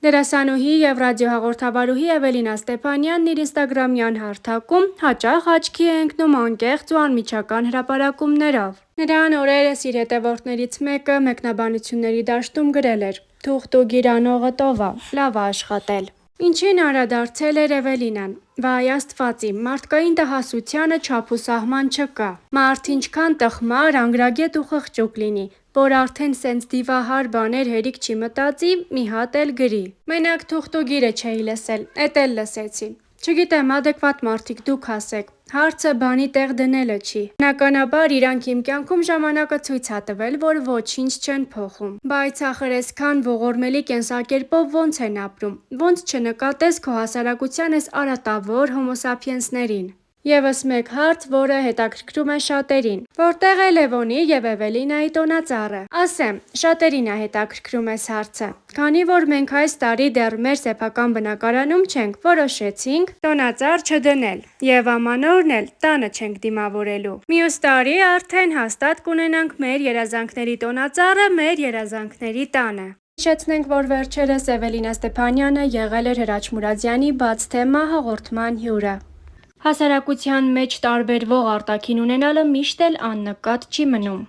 Դերասանուհի և ռադիոհաղորդավարուհի Էվելինա Ստեփանյանն իր ինստագրամյան հարթակում հաճախ աչքի է ընկնում անկեղծ ու անմիջական հրապարակումներով։ Նրան օրերս իր հետևորդներից մեկը մեկնաբանությունների դաշտում գրել էր. «Թուղթ ու գիր անողը տովա, լավ ա աշխատել»։ Ինչին անդրադարձել էր Էվելինան. «Վայ Աստված իմ, մարդկային տհասությանը չափ ու սահման չկա։ Մարդ ինչքան տխմար, անգրագետ ու խղճուկ լինի, որ արդեն սենց դիվահար բաներ հերիք չի մտածի, մի հատ էլ գրի։ Մենակ թուղթ ու գիրը չէի լսել, էդ էլ լսեցի։ Չգիտեմ, ադեկվատ մարդիկ դուք ասեք։ Հարցը բանի տեղ դնելը չի։ Բնականաբար իրանք իմ կյանքում ժամանակը ցույց ա տվել, որ ոչինչ չեն փոխում։ Բայց ախր էսքան ողորմելի կենսակերպով ոնց են ապրում, ոնց չնկատես քո հասարակության էս արատավոր հոմոսափիենսներին։ Եվս մեկ հարց, որը հետաքրքրում է շատերին. որտե՞ղ է Լևոնի և Էվելինայի տոնածառը։ Ասեմ, շատերին ա հետաքրքրում էս հարցը։ Քանի որ մենք այս տարի դեռ մեր սեփական բնակարանում չենք, որոշեցինք տոնածառ չդնել և ամանորն էլ տանը չենք դիմավորելու։ Մյուս տարի արդեն հաստատ կունենանք մեր երազանքների տոնածառը մեր երազանքների տանը։ Հիշեցնենք, որ վերջերս Էվելինա Ստեփանյանը եղել էր Հրաչ Մուրադյանի «Բաց թեմա» հաղորդման հյուրը։ Հասարակության մեջ տարբերվող արտաքին ունենալը միշտ էլ աննկատ չի մնում։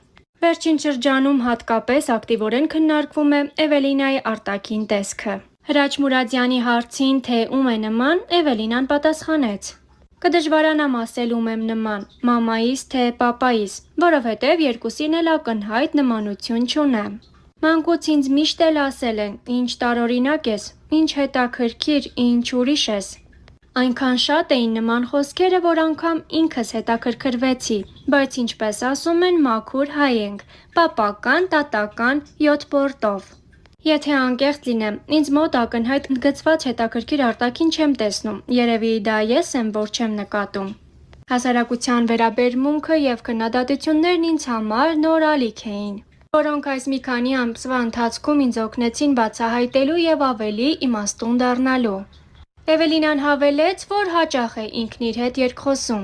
Վերջին շրջանում հատկապես ակտիվորեն քննարկվում է Էվելինայի արտաքին տեսքը։ Հրաչ Մուրադյանի հարցին, թե ում է նման, Էվելինան պատասխանեց. «Կդժվարանամ ասել ում եմ նման, մամայիս թե պապայիս, որովհետև երկուսին էլ ակնհայտ նմանություն չունեմ։ Մանկուց ինձ միշտ էլ ասել են՝ ինչ տարօրինակ ես, ինչ հետաքրքիր, ինչ ուրիշ ես։ Այնքան շատ էին նման խոսքերը, որ անգամ ինքս հետաքրքրվեցի, բայց ինչպես ասում են, մաքուր հայ ենք, պապական, տատական, 7 բորտով։ Եթե անկեղծ լինեմ, ինձ մոտ ակնհայտ ընդգծված հետաքրքիր արտաքին չեմ տեսնում, երևի դա ես եմ, որ չեմ նկատում։ Հասարակության վերաբերմունքը և քննադատություններն ինձ համար նոր ալիք էին, որոնք այս մի քանի ամսվա ընթացքում ինձ օգնեցին բացահայտելու և ավելի իմաստուն դառնալու»։ Էվելինան հավելեց, որ հաճախ է ինքն իր հետ երկխոսում։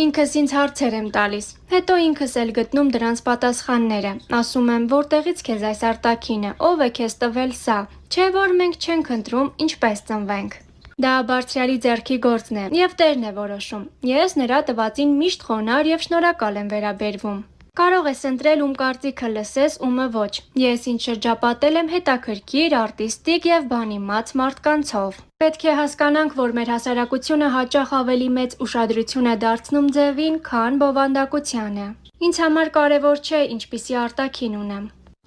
Ինքս ինձ հարցեր եմ տալիս, հետո ինքս էլ գտնում դրանց պատասխանները։ Ասում եմ՝ որտեղի՞ց քեզ այս արտաքինը, ով է քեզ տվել սա, չէ՞ որ մենք չենք ընտրում ինչպես ծնվենք։ Դա Բարձրյալի ձեռքի գործն է և Տերն է որոշում։ Ես նրա տվածին միշտ խոնարհ և շնորհակալ եմ վերաբերվում։ Կարող ես ընտրել ում կարծիքը լսես, ումը ոչ։ Ես ինձ շրջապատել եմ հետաքրքիր, արտիստիկ և բանիմաց մարդկանցով։ Պետք է հասկանանք, որ մեր հասարակությունը հաճախ ավելի մեծ ուշադրություն է դարձնում ձևին, քան բովանդակությանը։ Ինձ համար կարևոր չէ՝ ինչպիսի արտաքին ունեմ։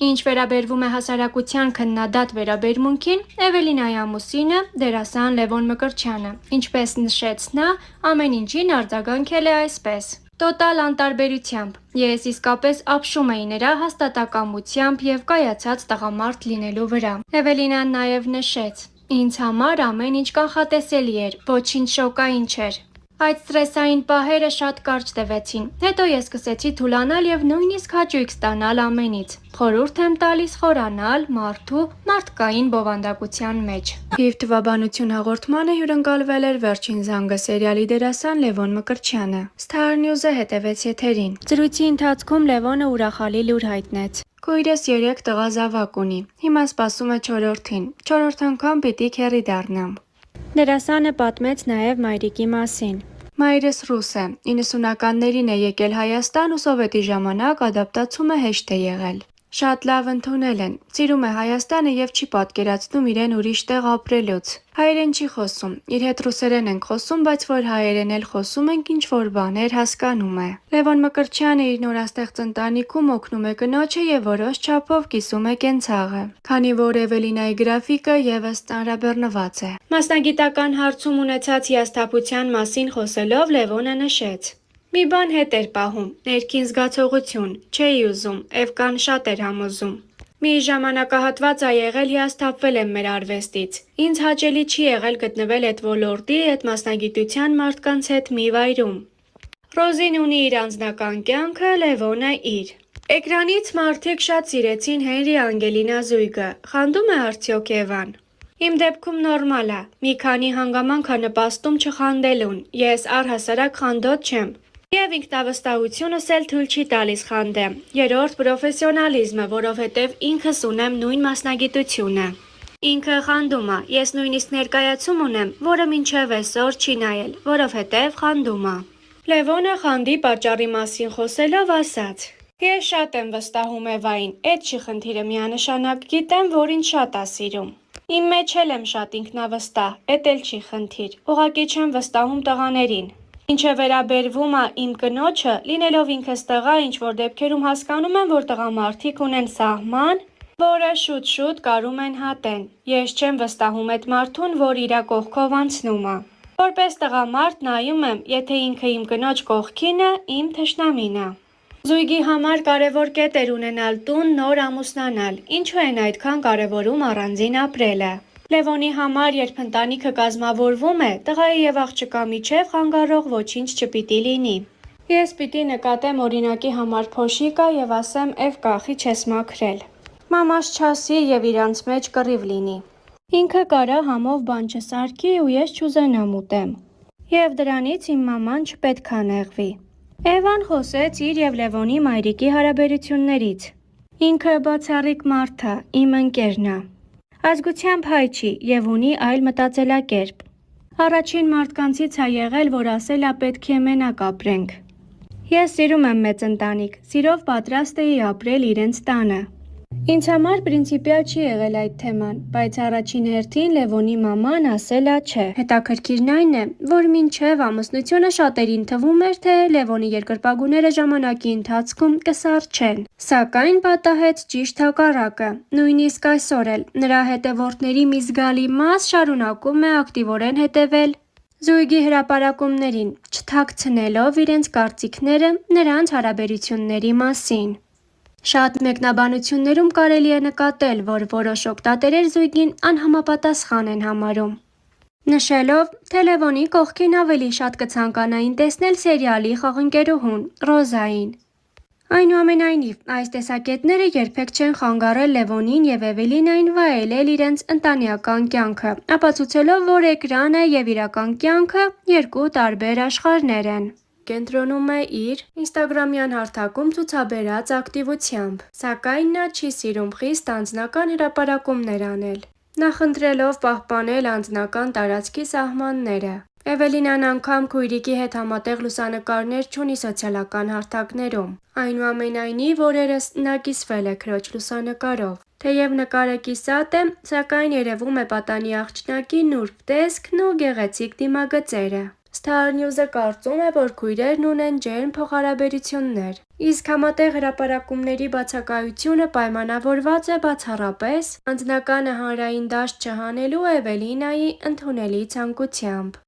Ինչ վերաբերվում է հասարակության քննադատ վերաբերմունքին, Էվելինայի ամուսինը՝ դերասան Լևոն Մկրտչյանը, ինչպես նշեց նա, ամեն ինչին արձագանքել է այսպես. «Տոտալ անտարբերությամբ։ Ես իսկապես ապշում էի նրա հաստատակամությամբ և կայացած տղամարդ լինելու վրա»։ Էվելինան նաև նշեց. «Ինձ համար ամեն ինչ կանխատեսելի էր, ոչինչ շոկային չէր։ Այդ սթրեսային պահերը շատ կարճ տևեցին, հետո ես սկսեցի թուլանալ և նույնիսկ հաճույք ստանալ ամենից։ Խորհուրդ եմ տալիս խորանալ մարդու մարդկային բովանդակության մեջ»։ «Թիվ թվաբանություն» հաղորդմանը հյուրընկալվել էր «Վերջին զանգը» սերիալի դերասան Լևոն Մկրտչյանը։ Star News-ը հետևեց եթերին։ Զրույցի ընթացքում Լևոնը ուրախալի լուր հայտնեց. «Քույրս 3 տղա զավակ ունի, հիմա սպասում է 4-ին, 4-րդ անգամ պիտի քեռի դառնամ»։ Դերասանը պատմեց նաև մայրիկի մասին. «Մայրս ռուս է, 90-ականներին է եկել Հայաստան ու Սովետի ժամանակ ադապտացումը հեշտ է եղել։ Շատ լավ ընդունել են, սիրում է Հայաստանը և չի պատկերացնում իրեն ուրիշ տեղ ապրելուց։ Հայերեն չի խոսում, իր հետ ռուսերեն ենք խոսում, բայց որ հայերեն էլ խոսում ենք, ինչ-որ բաներ հասկանում է։ Լևոն Մկրտչյանը իր նորաստեղծ ընտանիքում օգնում է կնոջը և որոշ չափով կիսում է կենցաղը, քանի որ Էվելինայի գրաֆիկը ևս ծանրաբեռնված է։ Մասնագիտական հարցում ունեցած հիասթափության մասին խոսելով Լևոնը նշեց. «Մի բան հետ էր պահում՝ ներքին զգացողություն, չէի ուզում, Էվկան շատ էր համոզում։ Մի ժամանակահատված ա եղել հիասթափվել եմ մեր արվեստից։ Ինձ հաճելի չի եղել գտնվել էդ ոլորտի, էդ մասնագիտության մարդկանց հետ մի վայրում։ Ռոզին ունի իր անձնական կյանքը, Լևոնը՝ իր։ Էկրանից մարդիկ շատ սիրեցին Հենրի Անգելինա զույգը, խանդում է արդյոք Էվան։ Իմ դեպքում նորմալ ա, մի քանի հանգամանք ա նպաստում չխանդելուն, ես առհասարակ խանդոտ չեմ։ Եվ ինքնավստահությունս էլ թույլ չի տալիս խանդեմ։ Երրորդ՝ պրոֆեսիոնալիզմը, որովհետև ինքս ունեմ նույն մասնագիտությունը։ Ինքը խանդում է, ես նույնիսկ ներկայացում ունեմ, որը մինչև այսօր չի նայել, որովհետև խանդում է։ Լևոնը խանդի պատճառի մասին խոսելով ասաց. Ես շատ եմ վստահում Էվային, էդ չի խնդիրը, միանշանակ գիտեմ, որ ինձ շատ է սիրում։ Իմ մեջ էլ եմ շատ ինքնավստահ, էդ էլ չի խնդիր, ուղղակի չեմ վստահում տղաներին։ Ինչը վերաբերվում է իմ կնոջը, լինելով ինքս տղա, ինչ-որ դեպքերում հասկանում եմ, որ տղամարդիկ ունեն սահման, որը շուտ-շուտ կարում են հատեն։ Ես չեմ վստահում այդ մարդուն, որ իրա կողքով անցնում է։ Որպես տղամարդ նայում եմ, եթե ինքը իմ կնոջ կողքին է, իմ թշնամին է։ Զույգի համար կարևոր կետ էր ունենալ տուն, նոր ամուսնանալ, ինչու են այդքան կարևորում առանձին ապրելը։ Լևոնի համար, երբ ընտանիքը կազմավորվում է, տղայի եւ աղջկա միջև խանգարող ոչինչ չպիտի լինի։ Ես պիտի նկատեմ օրինակի համար փոշիկա եւ ասեմ «Էվ կախի չես մաքրել»։ Մամաս չասի եւ իրանց մեջ կռիվ լինի։ Ինքը կարա համով բան չսարքի ու ես չուզենամ ուտեմ։ Եվ դրանից իմ մաման չպետք է նեղվի։ Էվան խոսեց իր եւ Լևոնի մայրիկի հարաբերություններից։ Ինքը բացառիկ մարդ է, իմ ընկերն է։ Ազգությամբ հայ չի եւ ունի այլ մտածելակերպ։ Առաջին մարդկանցից է եղել, որ ասել է պետք է մենակ ապրենք։ Ես սիրում եմ մեծ ընտանիք, սիրով պատրաստ էի ապրել իրենց տանը։ Ինձ համար պրինցիպիալ չի եղել այդ թեման, բայց առաջին հերթին Լևոնի մաման ասել է չէ։ Հետաքրքիրն այն է, որ մինչև ամուսնությունը շատերին թվում էր, թե Լևոնի երկրպագուները ժամանակի ընթացքում կսառչեն։ Սակայն պատահեց ճիշտ հակառակը։ Նույնիսկ այսօր էլ նրա հետևորդների մի զգալի մաս շարունակում է ակտիվորեն հետևել զույգի հրապարակումներին, չթաքցնելով իրենց կարծիքները նրանց հարաբերությունների մասին։ Շատ մեկնաբանություններում կարելի է նկատել, որ որոշ օգտատերեր զույգին անհամապատասխան են համարում, նշելով, թե Լևոնի կողքին ավելի շատ կցանկանային տեսնել սերիալի խաղընկերուհուն՝ Ռոզային։ Այնուամենայնիվ, այս տեսակետները երբեք չեն խանգարել Լևոնին եւ Էվելինային վայելել իրենց ընտանեկան կյանքը, ապացուցելով, որ էկրանը եւ իրական կյանքը երկու տարբեր աշխարհներ են։ Կենտրոնում է իր ինստագրամյան հարթակում ցուցաբերած ակտիվությամբ, սակայն նա չի սիրում խիստ անձնական հրապարակումներ անել, նախընտրելով պահպանել անձնական տարածքի սահմանները։ Էվելինան անգամ քույրիկի հետ համատեղ լուսանկարներ չունի սոցիալական հարթակներում։ Այնուամենայնիվ, օրերս նա կիսվել է քրոջ լուսանկարով։ Թեև նկարը կիսատ է, սակայն երևում է պատանի աղջնակի նուրբ տեսքն ու գեղեցիկ դիմագծերը։ Star News-ը կարծում է, որ քույրերն ունեն ջերմ փոխհարաբերություններ, իսկ համատեղ հրապարակումների բացակայությունը պայմանավորված է բացառապես անձնականը հանրային դաշտ չհանելու Էվելինայի ընդունելի ցանկությամբ։